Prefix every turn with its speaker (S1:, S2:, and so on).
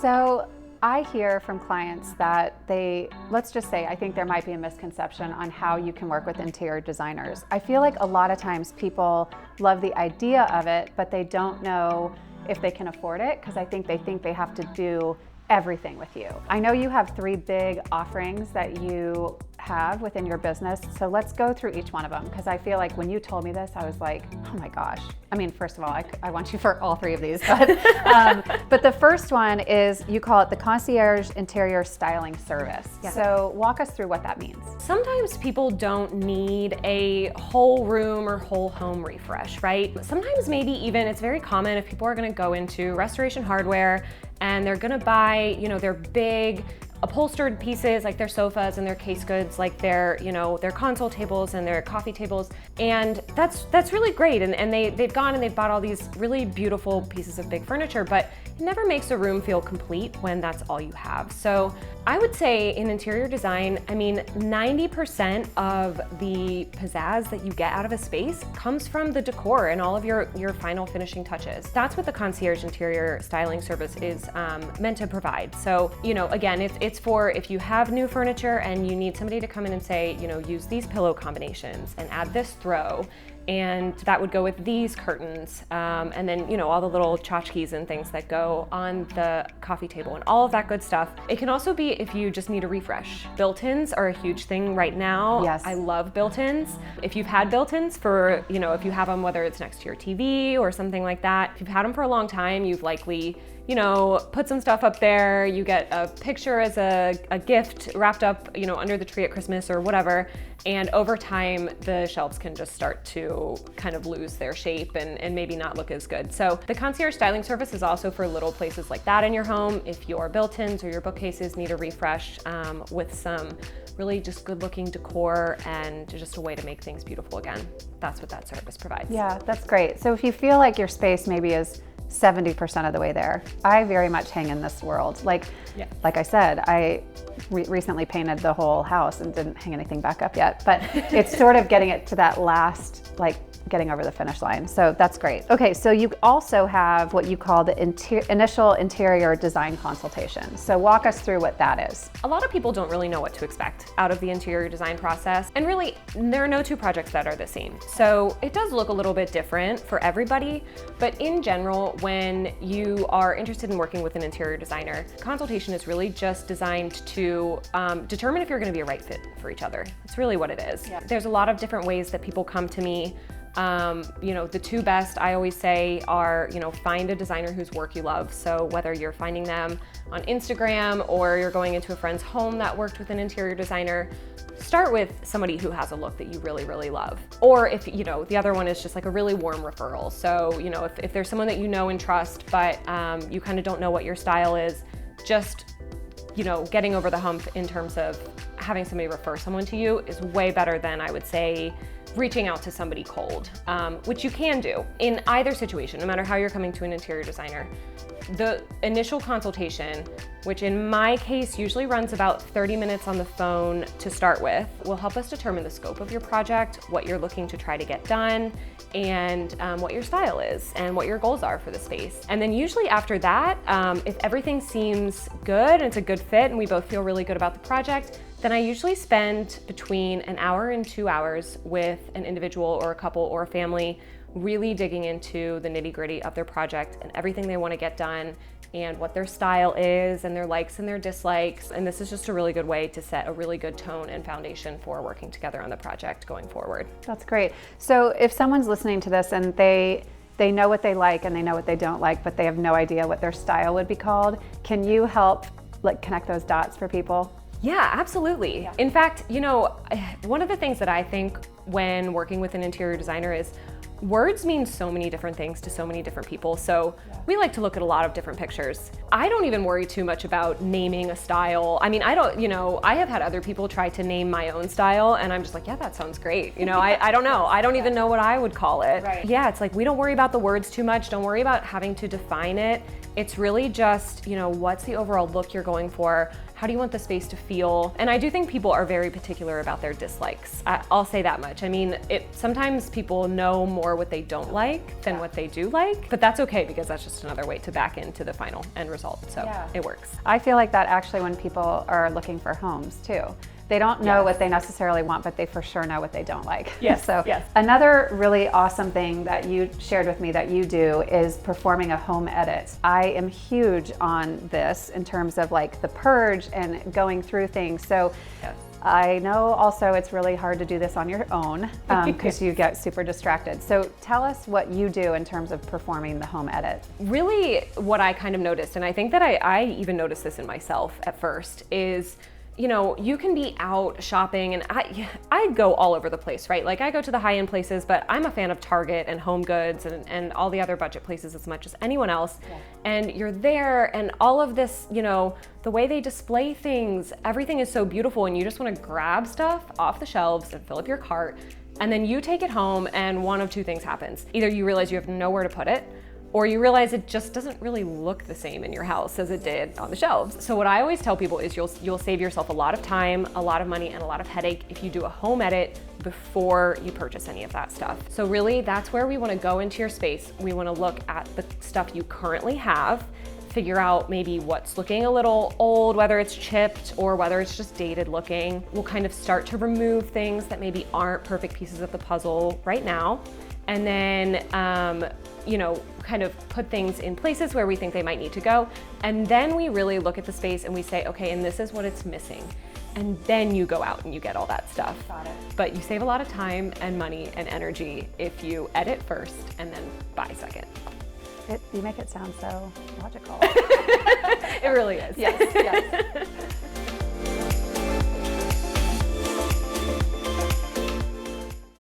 S1: So I hear from clients that let's just say, I think there might be a misconception on how you can work with interior designers. I feel like a lot of times people love the idea of it, but they don't know if they can afford it, because I think they have to do everything with you. I know you have 3 big offerings that you have within your business, so let's go through each one of them, because I feel like when you told me this, I was like, oh my gosh. I mean, first of all, I want you for all 3 of these, but the first one is, you call it the Concierge Interior Styling Service. Yeah. So walk us through what that means.
S2: Sometimes people don't need a whole room or whole home refresh, right? Sometimes maybe even, it's very common if people are gonna go into restoration hardware and they're gonna buy, their big upholstered pieces like their sofas and their case goods, like their console tables and their coffee tables, and that's really great. And they've gone and they've bought all these really beautiful pieces of big furniture, but it never makes a room feel complete when that's all you have. So I would say in interior design, 90% of the pizzazz that you get out of a space comes from the decor and all of your final finishing touches. That's what the Concierge Interior Styling Service is meant to provide. So, again, it's for if you have new furniture and you need somebody to come in and say, use these pillow combinations and add this throw, and that would go with these curtains, and then all the little tchotchkes and things that go on the coffee table and all of that good stuff. It can also be if you just need a refresh. Built-ins are a huge thing right now.
S1: Yes.
S2: I love built-ins. If you've had built-ins for, if you have them, whether it's next to your TV or something like that, if you've had them for a long time, you've likely put some stuff up there, you get a picture as a gift wrapped up, under the tree at Christmas or whatever, and over time, the shelves can just start to kind of lose their shape and maybe not look as good. So the Concierge Styling Service is also for little places like that in your home. If your built-ins or your bookcases need a refresh with some really just good looking decor and just a way to make things beautiful again, that's what that service provides.
S1: Yeah, that's great. So if you feel like your space maybe is 70% of the way there, I very much hang in this world. Like I said, I recently painted the whole house and didn't hang anything back up yet, but it's sort of getting it to that last, getting over the finish line. So that's great. Okay, so you also have what you call the Initial Interior Design Consultation. So walk us through what that is.
S2: A lot of people don't really know what to expect out of the interior design process. And really, there are no 2 projects that are the same. So it does look a little bit different for everybody, but in general, when you are interested in working with an interior designer, consultation is really just designed to determine if you're gonna be a right fit for each other. It's really what it is. Yeah. There's a lot of different ways that people come to me. The 2 best I always say are, find a designer whose work you love. So whether you're finding them on Instagram or you're going into a friend's home that worked with an interior designer, start with somebody who has a look that you really, really love. Or if, the other one is just like a really warm referral. So, if there's someone that you know and trust, but you kind of don't know what your style is, just, getting over the hump in terms of having somebody refer someone to you is way better than, I would say, reaching out to somebody cold, which you can do in either situation, no matter how you're coming to an interior designer. The initial consultation, which in my case usually runs about 30 minutes on the phone to start with, will help us determine the scope of your project, what you're looking to try to get done, and what your style is and what your goals are for the space. And then usually after that, if everything seems good and it's a good fit and we both feel really good about the project, then I usually spend between an hour and 2 hours with an individual or a couple or a family, really digging into the nitty-gritty of their project and everything they want to get done and what their style is and their likes and their dislikes. And this is just a really good way to set a really good tone and foundation for working together on the project going forward.
S1: That's great. So if someone's listening to this and they know what they like and they know what they don't like, but they have no idea what their style would be called, can you help connect those dots for people?
S2: Yeah, absolutely. Yeah. In fact, one of the things that I think when working with an interior designer is words mean so many different things to so many different people. So we like to look at a lot of different pictures. I don't even worry too much about naming a style. I have had other people try to name my own style and I'm just like, yeah, that sounds great. I don't know. I don't even know what I would call it. Right. Yeah, it's like, we don't worry about the words too much. Don't worry about having to define it. It's really just, what's the overall look you're going for? How do you want the space to feel? And I do think people are very particular about their dislikes. I'll say that much. I mean, sometimes people know more what they don't like than what they do like, but that's okay because that's just another way to back into the final end result. So it works.
S1: I feel like that actually when people are looking for homes too. They don't know what they necessarily want, but they for sure know what they don't like.
S2: Yes.
S1: So another really awesome thing that you shared with me that you do is performing a home edit. I am huge on this in terms of like the purge and going through things. So I know also it's really hard to do this on your own because you get super distracted. So tell us what you do in terms of performing the home edit.
S2: Really what I kind of noticed, and I think that I even noticed this in myself at first, is you know, you can be out shopping and I go all over the place, right? Like I go to the high-end places, but I'm a fan of Target and Home Goods and all the other budget places as much as anyone else. And you're there and all of this, you know, the way they display things, everything is so beautiful and you just want to grab stuff off the shelves and fill up your cart. And then you take it home and one of two things happens. Either you realize you have nowhere to put it, or you realize it just doesn't really look the same in your house as it did on the shelves. So what I always tell people is you'll save yourself a lot of time, a lot of money, and a lot of headache if you do a home edit before you purchase any of that stuff. So really, that's where we want to go into your space. We want to look at the stuff you currently have, figure out maybe what's looking a little old, whether it's chipped or whether it's just dated looking. We'll kind of start to remove things that maybe aren't perfect pieces of the puzzle right now. And then, you know, kind of put things in places where we think they might need to go. And then we really look at the space and we say, okay, and this is what it's missing. And then you go out and you get all that stuff.
S1: Got it.
S2: But you save a lot of time and money and energy if you edit first and then buy second.
S1: You make it sound so logical.
S2: It really is.
S1: Yes.